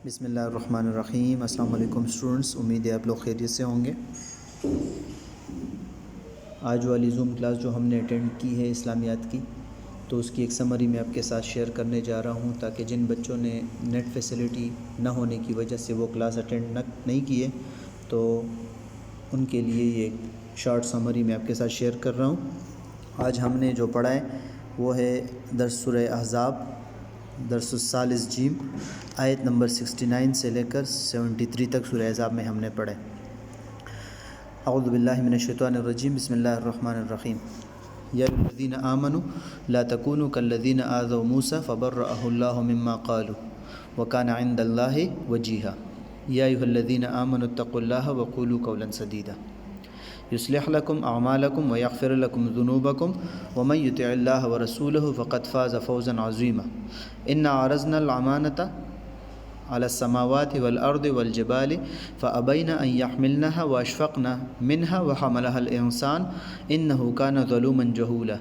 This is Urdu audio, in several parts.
بسم اللہ الرحمن الرحیم۔ السلام علیکم اسٹوڈنٹس، امید ہے آپ لوگ خیریت سے ہوں گے۔ آج والی زوم کلاس جو ہم نے اٹینڈ کی ہے اسلامیات کی، تو اس کی ایک سمری میں آپ کے ساتھ شیئر کرنے جا رہا ہوں، تاکہ جن بچوں نے نیٹ فیسلٹی نہ ہونے کی وجہ سے وہ کلاس اٹینڈ نہیں کیے تو ان کے لیے یہ شارٹ سمری میں آپ کے ساتھ شیئر کر رہا ہوں۔ آج ہم نے جو پڑھا ہے وہ ہے درس سورہ احزاب، درس الثالث جیم، آیت نمبر 69 سے لے کر 73 تک سورہ احزاب میں ہم نے پڑھے۔ اعوذ باللہ من الشیطان الرجیم، بسم اللہ الرحمن الرحیم۔ یا ایھا الذین آمنوا لا تکونوا کالذین آذوا موسیٰ فبرأہ اللہ مما قالوا وکان عند اللہ وجیہا۔ یا ایھا الذین آمنوا اتقوا اللہ وقولوا قولا سدیدا یصلح لکم اعمالکم ویغفر لکم ذنوبکم ومن یطع اللہ ورسولہ فقد فاز فوزا عظیما۔ انا عرضنا الامانۃ علی السماوات والارض والجبال فابین ان یحملنها واشفقن منها وحملها الانسان انه کان ظلوما جہولا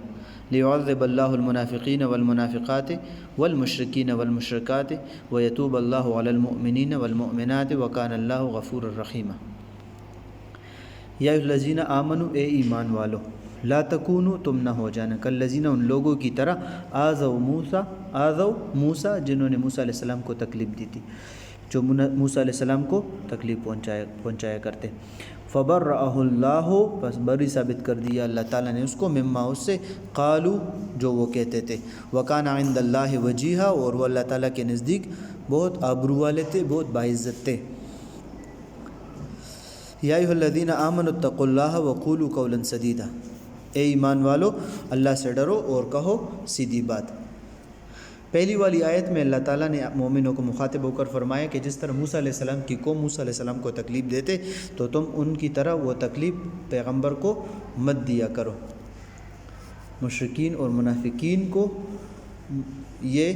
لیعذب اللہ المنافقین والمنافقات والمشرکین والمشرکات ویتوب اللہ علی المؤمنین والمؤمنات وکان اللہ غفورا رحیما۔ یا ایھا الذین آمنوا، اے ایمان والو، لا تکونوا، تم نہ ہو جانا، کالذین، ان لوگوں کی طرح، آذوا موسیٰ، جنہوں نے موسیٰ علیہ السلام کو تکلیف دی تھی، جو موسیٰ علیہ السلام کو تکلیف پہنچایا کرتے۔ فبرأہ اللہ، پس بری ثابت کر دیا اللہ تعالیٰ نے اس کو، مما، اس سے، قالوا، جو وہ کہتے تھے، وکان عند اللہ وجیہا، اور وہ اللہ تعالیٰ کے نزدیک بہت آبرو والے تھے، بہت باعزت تھے۔ یا ایھا الذین آمنوا اتقوا اللہ وقولوا قولا سدیدا، اے ایمان والو، اللہ سے ڈرو اور کہو سیدھی بات۔ پہلی والی آیت میں اللہ تعالیٰ نے مومنوں کو مخاطب ہو کر فرمایا کہ جس طرح موسیٰ علیہ السلام کی قوم موسیٰ علیہ السلام کو تکلیف دیتے تو تم ان کی طرح وہ تکلیف پیغمبر کو مت دیا کرو۔ مشرکین اور منافقین کو یہ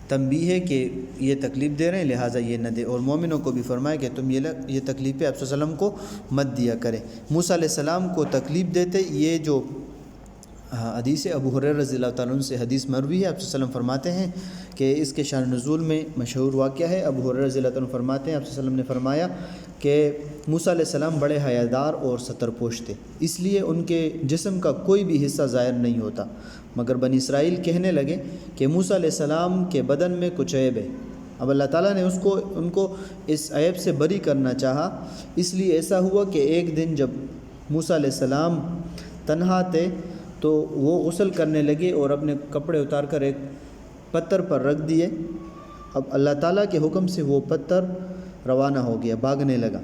تنبیہ ہے کہ یہ تکلیف دے رہے ہیں، لہٰذا یہ نہ دے، اور مومنوں کو بھی فرمایا کہ تم یہ تکلیفیں آپ صلی اللہ علیہ وسلم کو مت دیا کرے۔ موسیٰ علیہ السلام کو تکلیف دیتے، یہ جو حدیث ابو ہریرہ رضی اللہ تعالیٰ عنہ سے حدیث مروی ہے، آپ صلی اللہ علیہ وسلم فرماتے ہیں کہ اس کے شان نزول میں مشہور واقعہ ہے۔ ابو ہریرہ رضی اللہ تعالیٰ عنہ فرماتے ہیں، آپ صلی اللہ علیہ وسلم نے فرمایا کہ موسیٰ علیہ السلام بڑے حیادار اور ستر پوش تھے، اس لیے ان کے جسم کا کوئی بھی حصہ ظاہر نہیں ہوتا، مگر بنی اسرائیل کہنے لگے کہ موسیٰ علیہ السلام کے بدن میں کچھ عیب ہے۔ اب اللہ تعالیٰ نے ان کو اس عیب سے بری کرنا چاہا، اس لیے ایسا ہوا کہ ایک دن جب موسیٰ علیہ السلام تنہا تھے تو وہ غسل کرنے لگے اور اپنے کپڑے اتار کر ایک پتھر پر رکھ دیے۔ اب اللہ تعالیٰ کے حکم سے وہ پتھر روانہ ہو گیا، بھاگنے لگا۔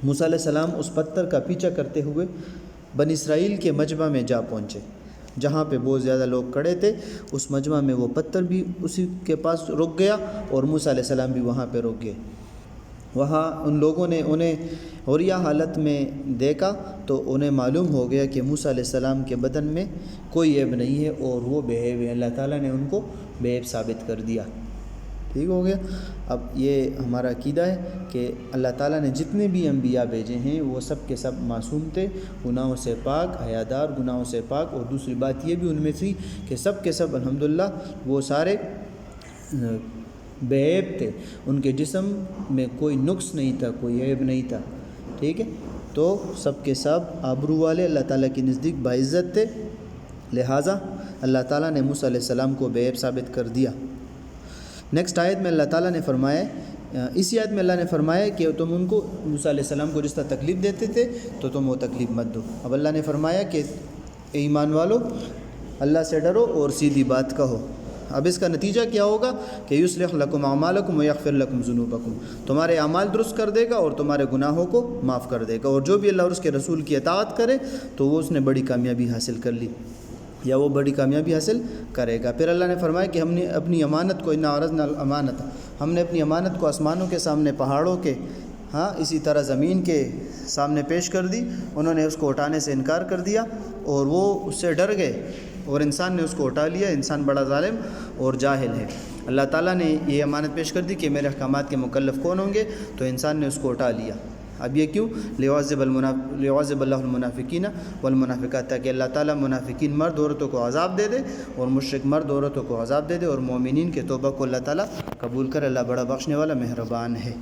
موسیٰ علیہ السلام اس پتھر کا پیچھا کرتے ہوئے بنی اسرائیل کے مجمع میں جا پہنچے، جہاں پہ بہت زیادہ لوگ کھڑے تھے۔ اس مجمع میں وہ پتھر بھی اسی کے پاس رک گیا اور موسیٰ علیہ السلام بھی وہاں پہ رک گئے۔ وہاں ان لوگوں نے انہیں عریاں حالت میں دیکھا تو انہیں معلوم ہو گیا کہ موسیٰ علیہ السلام کے بدن میں کوئی عیب نہیں ہے اور وہ بے عیب ہے۔ اللہ تعالیٰ نے ان کو بے عیب ثابت کر دیا۔ ٹھیک ہو گیا۔ اب یہ ہمارا عقیدہ ہے کہ اللہ تعالیٰ نے جتنے بھی انبیاء بھیجے ہیں وہ سب کے سب معصوم تھے، گناہوں سے پاک، حیادار، گناہوں سے پاک، اور دوسری بات یہ بھی ان میں تھی کہ سب کے سب الحمدللہ وہ سارے بے عیب تھے، ان کے جسم میں کوئی نقص نہیں تھا، کوئی عیب نہیں تھا۔ ٹھیک ہے، تو سب کے سب آبرو والے، اللہ تعالیٰ کے نزدیک باعزت تھے، لہٰذا اللہ تعالیٰ نے موسیٰ علیہ السلام کو بے عیب ثابت کر دیا۔ نیکسٹ آیت میں اللہ تعالیٰ نے فرمایا، اسی آیت میں اللہ نے فرمایا کہ تم ان کو موسیٰ علیہ السلام کو جس طرح تکلیف دیتے تھے تو تم وہ تکلیف مت دو۔ اب اللہ نے فرمایا کہ اے ایمان والو، اللہ سے ڈرو اور سیدھی بات کہو۔ اب اس کا نتیجہ کیا ہوگا کہ یصلح لکم اعمالکم ویغفر لکم ذنوبکم، تمہارے اعمال درست کر دے گا اور تمہارے گناہوں کو معاف کر دے گا، اور جو بھی اللہ اور اس کے رسول کی اطاعت کرے تو وہ اس نے بڑی کامیابی حاصل کر لی، یا وہ بڑی کامیابی حاصل کرے گا۔ پھر اللہ نے فرمایا کہ ہم نے اپنی امانت کو، انا عرضنا الامانۃ، ہم نے اپنی امانت کو آسمانوں کے سامنے، پہاڑوں کے، اسی طرح زمین کے سامنے پیش کر دی، انہوں نے اس کو اٹھانے سے انکار کر دیا اور وہ اس سے ڈر گئے، اور انسان نے اس کو اٹھا لیا۔ انسان بڑا ظالم اور جاہل ہے۔ اللہ تعالیٰ نے یہ امانت پیش کر دی کہ میرے احکامات کے مکلف کون ہوں گے، تو انسان نے اس کو اٹھا لیا۔ اب یہ کیوں؟ لیعذب اللہ المنافقین والمنافقات، تاکہ اللہ تعالیٰ منافقین مرد عورتوں کو عذاب دے دے اور مشرک مرد عورتوں کو عذاب دے دے، اور مومنین کے توبہ کو اللہ تعالیٰ قبول کر۔ اللہ بڑا بخشنے والا مہربان ہے۔